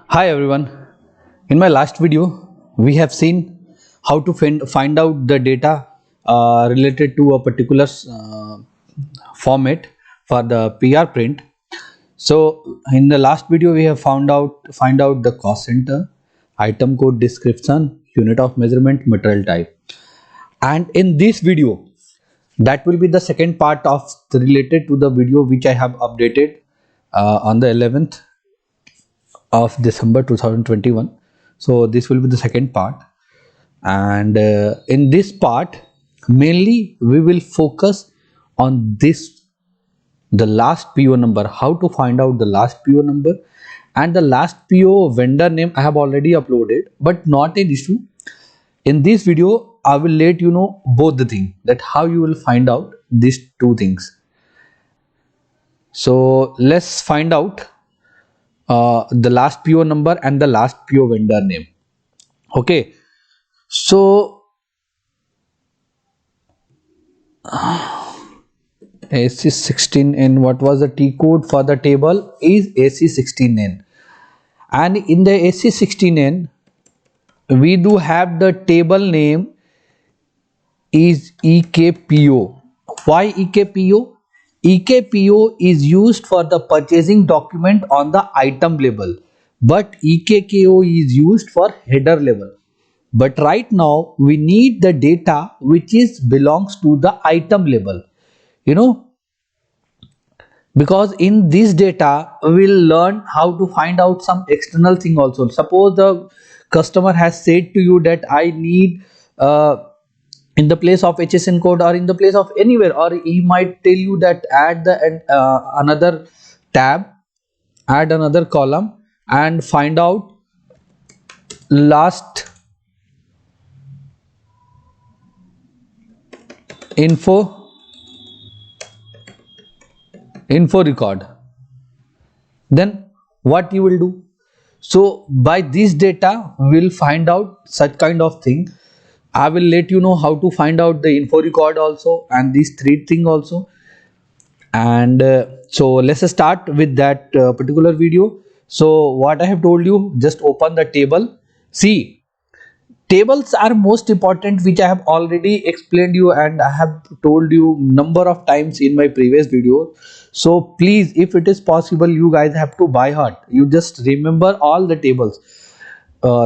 Hi everyone. In my last video, we have seen how to find out the data related to a particular format for the PR print. So in the last video, we have find out the cost center, item code description, unit of measurement, material type. And in this video, that will be the second part of related to the video which I have updated on the 11th of December 2021. So this will be the second part, and in this part mainly we will focus on this, the last PO number, how to find out the last PO number, and the last PO vendor name I have already uploaded, but not an issue. In this video I will let you know both the things, that how you will find out these two things. So let's find out the last PO number and the last PO vendor name. Okay, so AC16N, what was the T code for the table is AC16N, and in the AC16N we do have the table name is EKPO. Why EKPO? EKPO is used for the purchasing document on the item label, but EKKO is used for header label. But right now we need the data which is belongs to the item label, because in this data we will learn how to find out some external thing also. Suppose the customer has said to you that I need in the place of HSN code or in the place of anywhere, or he might tell you that add the another tab, add another column and find out last info record. Then what you will do? So by this data we will find out such kind of thing. I will let you know how to find out the info record also, and these three things also. And so let's start with that particular video. So what I have told you, just open the table. See, tables are most important, which I have already explained you and I have told you number of times in my previous video. So please, if it is possible, you guys have to by heart, you just remember all the tables.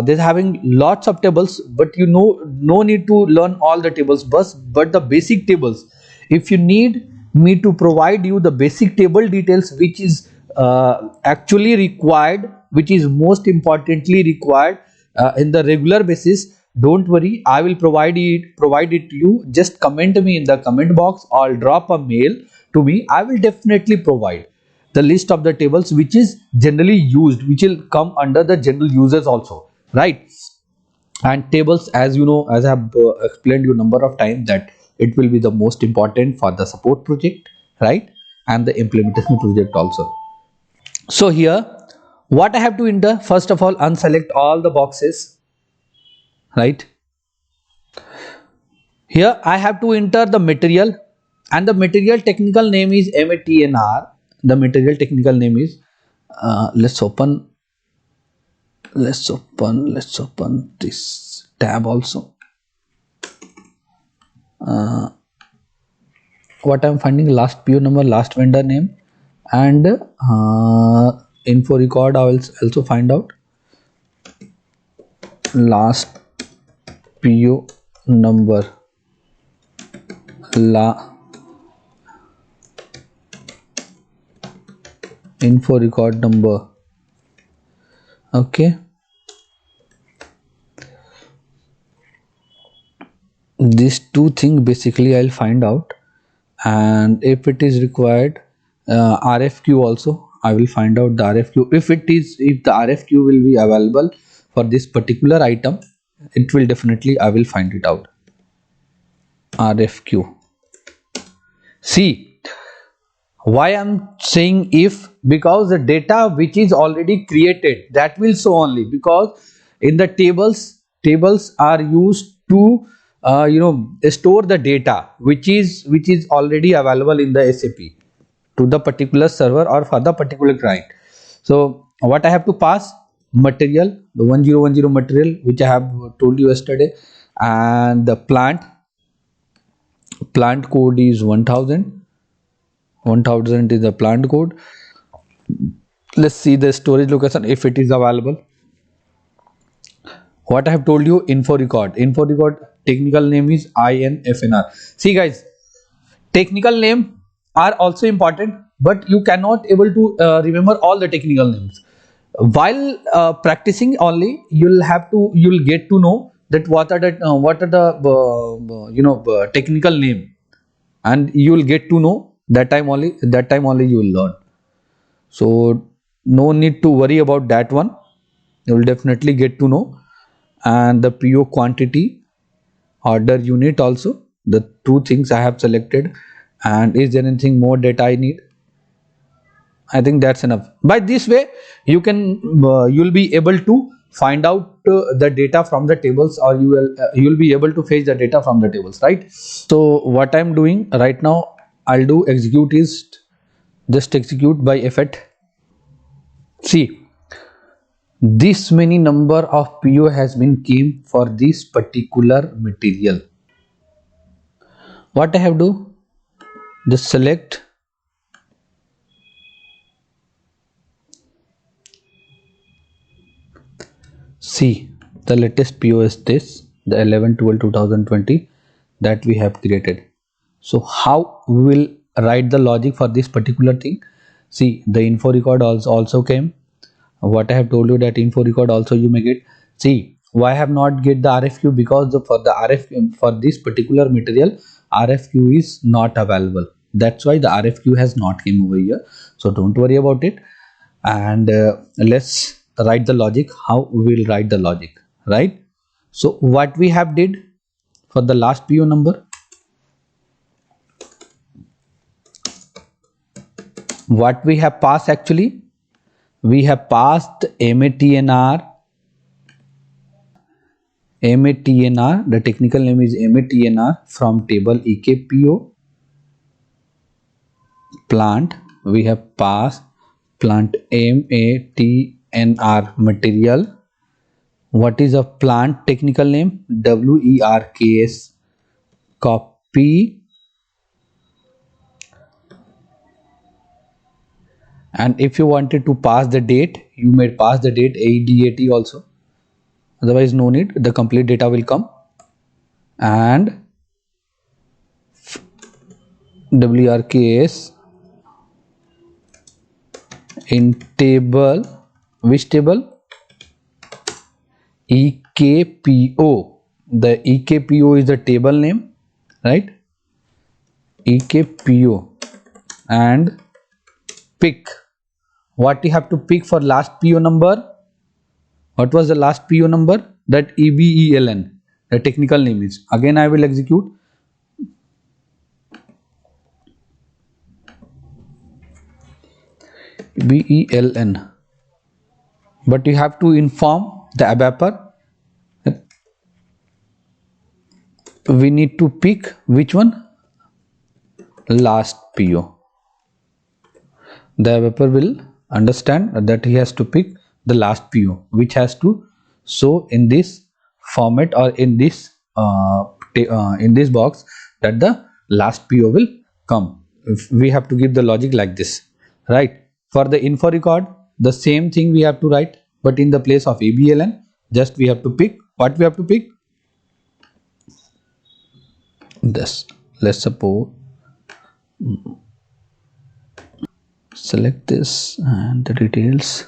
There's having lots of tables, but no need to learn all the tables, but the basic tables. If you need me to provide you the basic table details which is actually required, which is most importantly required in the regular basis, don't worry, I will provide it to you. Just comment me in the comment box or drop a mail to me. I will definitely provide the list of the tables which is generally used, which will come under the general users also, right? And tables, as you know, as I have explained you number of times, that it will be the most important for the support project, right, and the implementation project also. So here what I have to enter, first of all, unselect all the boxes, right? Here I have to enter the material, and the material technical name is MATNR. The material technical name is let's open this tab also. What I'm finding, last PO number, last vendor name, and info record I will also find out. Last PO number, info record number. Okay, these two things basically I'll find out, and if it is required, RFQ also I will find out the RFQ. If the RFQ will be available for this particular item, it will definitely, I will find it out. RFQ. See, why I'm saying if, because the data which is already created, that will show only, because in the tables are used to store the data which is already available in the SAP to the particular server or for the particular client. So what I have to pass, material, the 1010 material which I have told you yesterday, and the plant code is 1000. 1000 is the plant code. Let's see the storage location if it is available. What I have told you, info record technical name is INFNR. See guys, technical name are also important, but you cannot able to remember all the technical names. While practicing only, you'll get to know that what are the technical name, and you will get to know that time only you will learn. So no need to worry about that one, you will definitely get to know. And the PO quantity, order unit also, the two things I have selected. And is there anything more that I need? I think that's enough. By this way you'll be able to find out the data from the tables, or you'll be able to fetch the data from the tables, right? So what I'm doing right now, I'll do execute is just execute by effort. See, this many number of PO has been came for this particular material. What I have to do, just select see the latest PO is this, the 11/12/2020 that we have created. So how we will write the logic for this particular thing? See, the info record also came. What I have told you, that info record also you may get. See, why I have not get the RFQ? Because for the RFQ for this particular material, RFQ is not available. That's why the RFQ has not came over here. So don't worry about it. And let's write the logic. How we will write the logic, right? So what we have did for the last PO number, what we have passed actually, we have passed MATNR, the technical name is MATNR from table EKPO. Plant, we have passed plant MATNR material. What is a plant technical name? WERKS. Copy, and if you wanted to pass the date, you may pass the date ADAT also, otherwise no need, the complete data will come. And WRKS in table, which table? EKPO. The EKPO is the table name, right? EKPO. And pick, what you have to pick for last PO number. What was the last PO number? That EBELN, the technical name is. Again I will execute. EBELN, but you have to inform the ABAPer. We need to pick which one? Last PO. The ABAPer will understand that he has to pick the last PO, which has to show in this format or in this box, that the last PO will come. If we have to give the logic like this, right? For the info record, the same thing we have to write, but in the place of EBELN, just we have to pick. What we have to pick? This. Let's suppose select this and the details.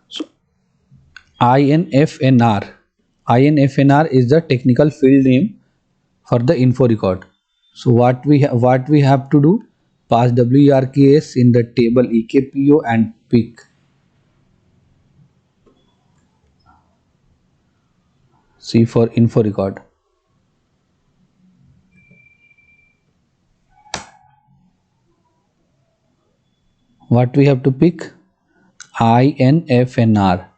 So INFNR is the technical field name for the info record. So what we have to do, pass WRKS in the table EKPO and pick. See, for info record, what we have to pick? INFNR.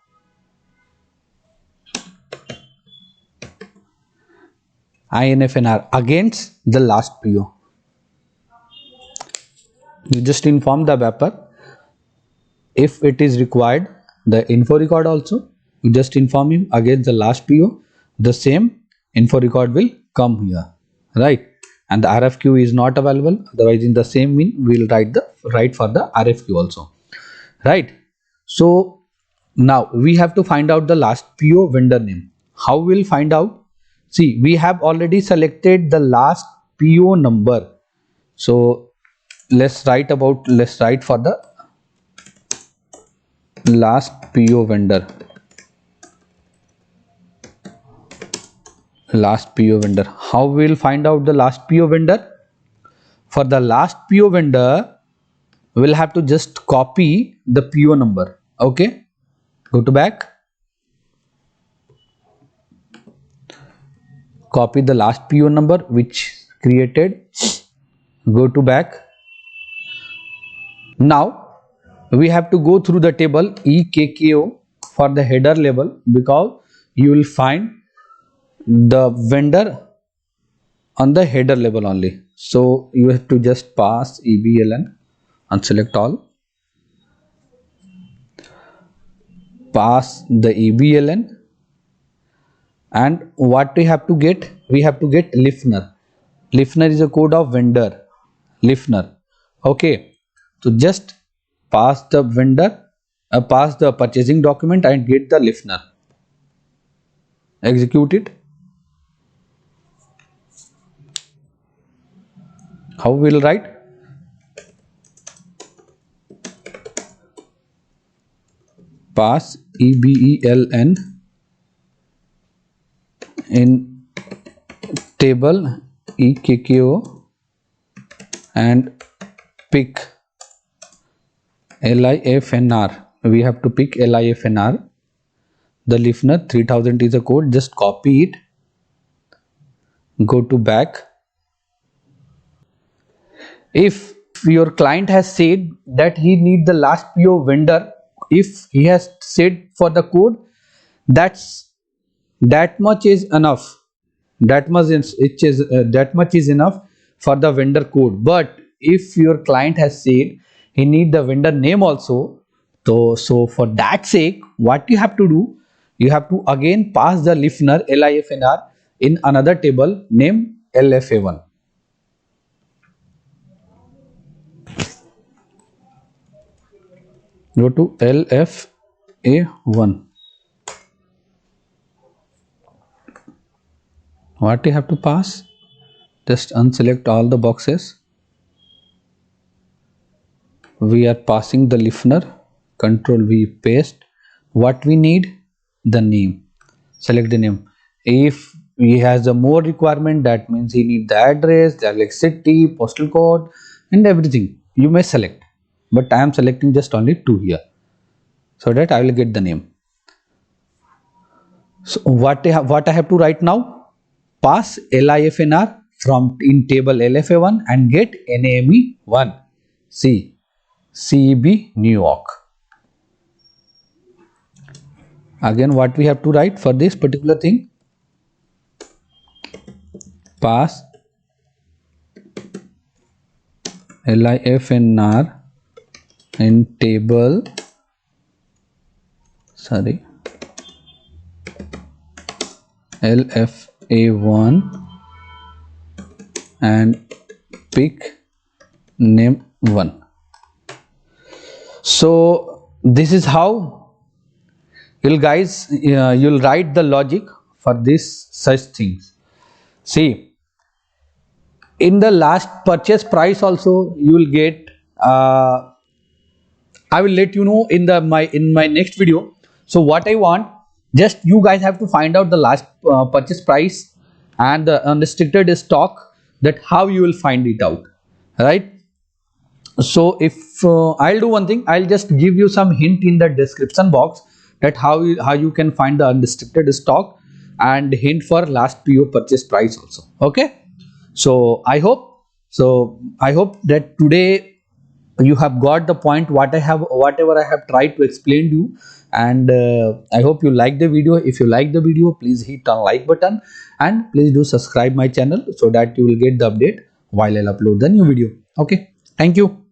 Against the last PO. You just inform the ABAPer if it is required the info record also, you just inform him against the last PO, the same info record will come here, right? And the RFQ is not available, otherwise in the same mean we will write for the RFQ also, right? So now we have to find out the last PO vendor name. How we'll find out? See, we have already selected the last PO number, so let's write for the last PO vendor. Last PO vendor. How we will find out the last PO vendor? For the last PO vendor, we'll have to just copy the PO number. Okay, go to back, copy the last PO number which created, go to back. Now we have to go through the table EKKO for the header label, because you will find the vendor on the header label only. So you have to just pass EBLN and select all, pass the EBLN, and what we have to get? We have to get Lifner. Lifner is a code of vendor, Lifner. Okay, so just pass the vendor, pass the purchasing document and get the Lifner. Execute it. How we will write? Pass EBELN in table EKKO and pick LIFNR. We have to pick LIFNR. The Lifner 3000 is a code. Just copy it. Go to back. If your client has said that he need the last PO vendor, if he has said for the code, that much is enough. That much is enough for the vendor code. But if your client has said he need the vendor name also, so for that sake, what you have to do? You have to again pass the Lifner LIFNR in another table named LFA1. Go to LFA1. What you have to pass? Just unselect all the boxes. We are passing the Lifner. Control V, paste. What we need? The name. Select the name. If he has a more requirement, that means he need the address, the like city, postal code, and everything. You may select. But I am selecting just only 2 here, so that I will get the name. So what I have to write now? Pass LIFNR from in table LFA1 and get NAME1. See, CEB New York. Again, what we have to write for this particular thing? Pass LIFNR in table LFA1 and pick name 1. So this is how you'll write the logic for this such things. See, in the last purchase price also you will get I will let you know in my next video. So what I want, just you guys have to find out the last purchase price and the unrestricted stock, that how you will find it out, right? So if I'll do one thing, I'll just give you some hint in the description box that how you can find the unrestricted stock and hint for last PO purchase price also. Okay, so I hope that today you have got the point whatever I have tried to explain to you, and I hope you like the video. If you like the video, please hit on like button and please do subscribe my channel so that you will get the update while I'll upload the new video. Okay, thank you.